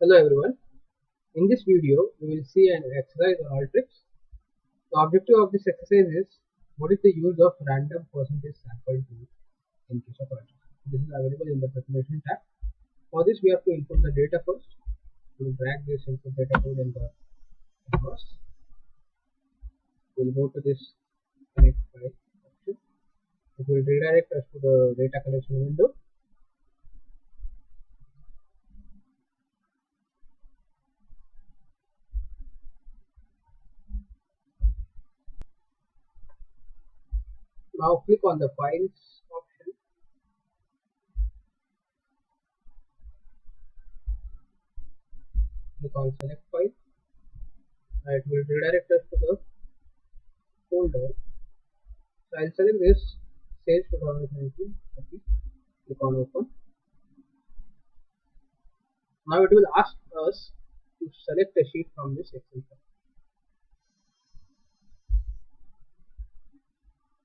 Hello everyone. In this video, we will see an exercise on Alteryx. The objective of this exercise is what is the use of random percentage sample tool in case of Alteryx. This is available in the preparation tab. For this, we have to input the data first. We will drag this input data code in the canvas. We will go to this connect file option. It will redirect us to the data collection window. Now click on the files option. Click on select file. It will redirect us to the folder. So I'll select this Sage 2019 copy. Click on open. Now it will ask us to select a sheet from this Excel file.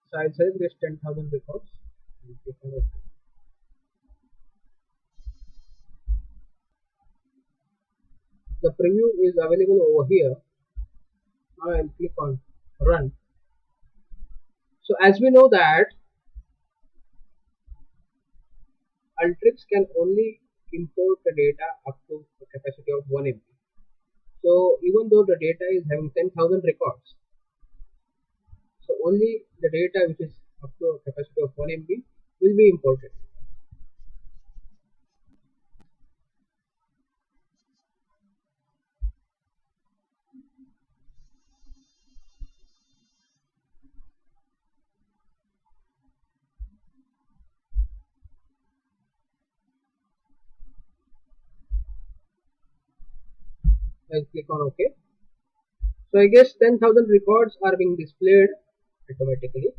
So I'll select this 10,000 records and click on OK. The preview is available over here. Now I'll click on run. So as we know that Alteryx can only import the data up to a capacity of 1 MB. So even though the data is having 10,000 records, so only the data which is up to a capacity of 1 MB will be imported. I'll click on OK. So I guess 10,000 records are being displayed automatically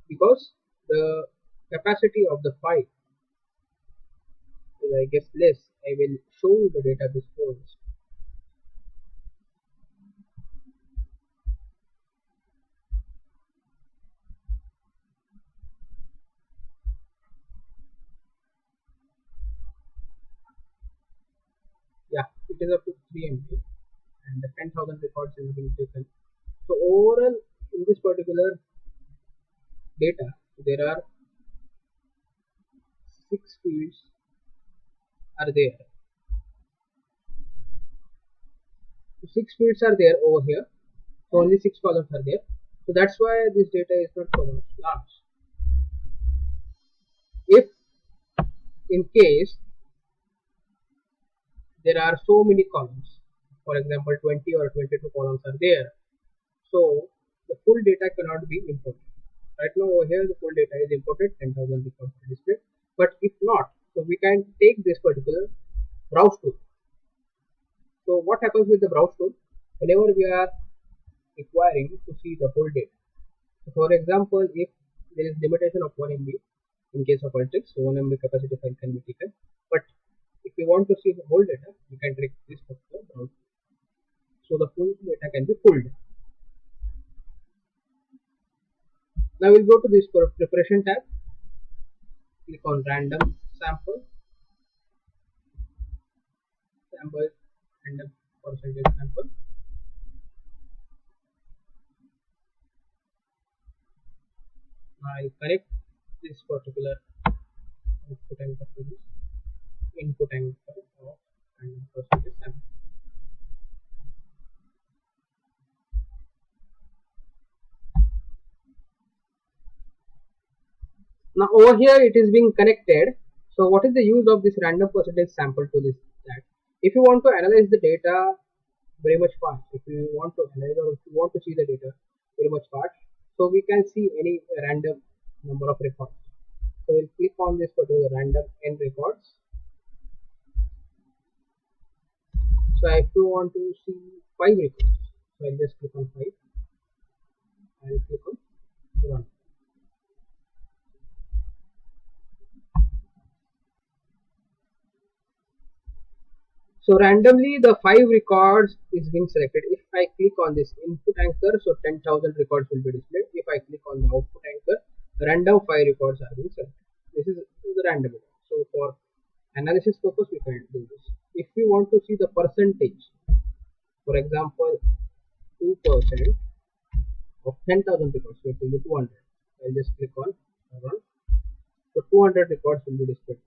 because the capacity of the file is I guess less. I will show you the database first. Yeah, it is up to 3 MB and the 10,000 records is being taken. So overall in this particular data there are 6 fields are there. So 6 fields are there over here. So only 6 columns are there. So that's why this data is not so much large. If in case there are so many columns, for example 20 or 22 columns are there, so the full data cannot be imported. Right now over here the full data is imported, 10,000 records are displayed, but if not, so we can take this particular browse tool. So what happens with the browse tool? Whenever we are requiring to see the whole data, so for example if there is limitation of 1 MB in case of Alteryx, so 1 MB capacity file can be taken, but if you want to see the whole data, you can take this particular browse. So the full data can be pulled. Now we'll go to this preparation tab. Click on random sample, random percentage sample. Now I'll connect this particular output anchor to this input anchor of random percentage sample. Now over here it is being connected. So what is the use of this random percentage sample tool is that if you want to analyze the data very much fast, if you want to analyze or if you want to see the data very much fast, so we can see any random number of records. So we'll click on this particular random n records. So if you want to see 5 records, so I'll just click on 5 and click on run. So randomly the 5 records is being selected. If I click on this input anchor, so 10,000 records will be displayed. If I click on the output anchor, random 5 records are being selected. This is the random. So for Analysis purpose we can do this. If we want to see the percentage, for example, 2% of 10,000 records, so it will be 200. I'll just click on run. So 200 records will be displayed.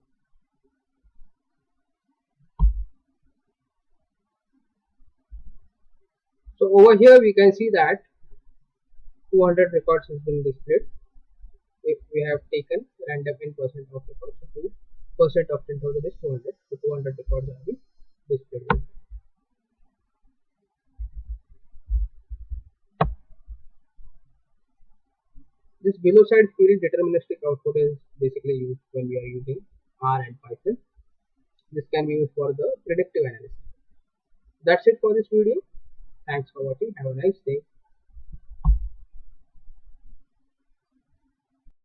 So over here we can see that 200 records has been displayed. If we have taken random n percent of records, so 2% of 10,000 is 200. So 200 records are being displayed. This below side field deterministic output is basically used when we are using R and Python. This can be used for the predictive analysis. That's it for this video. Thanks for watching. Have a nice day.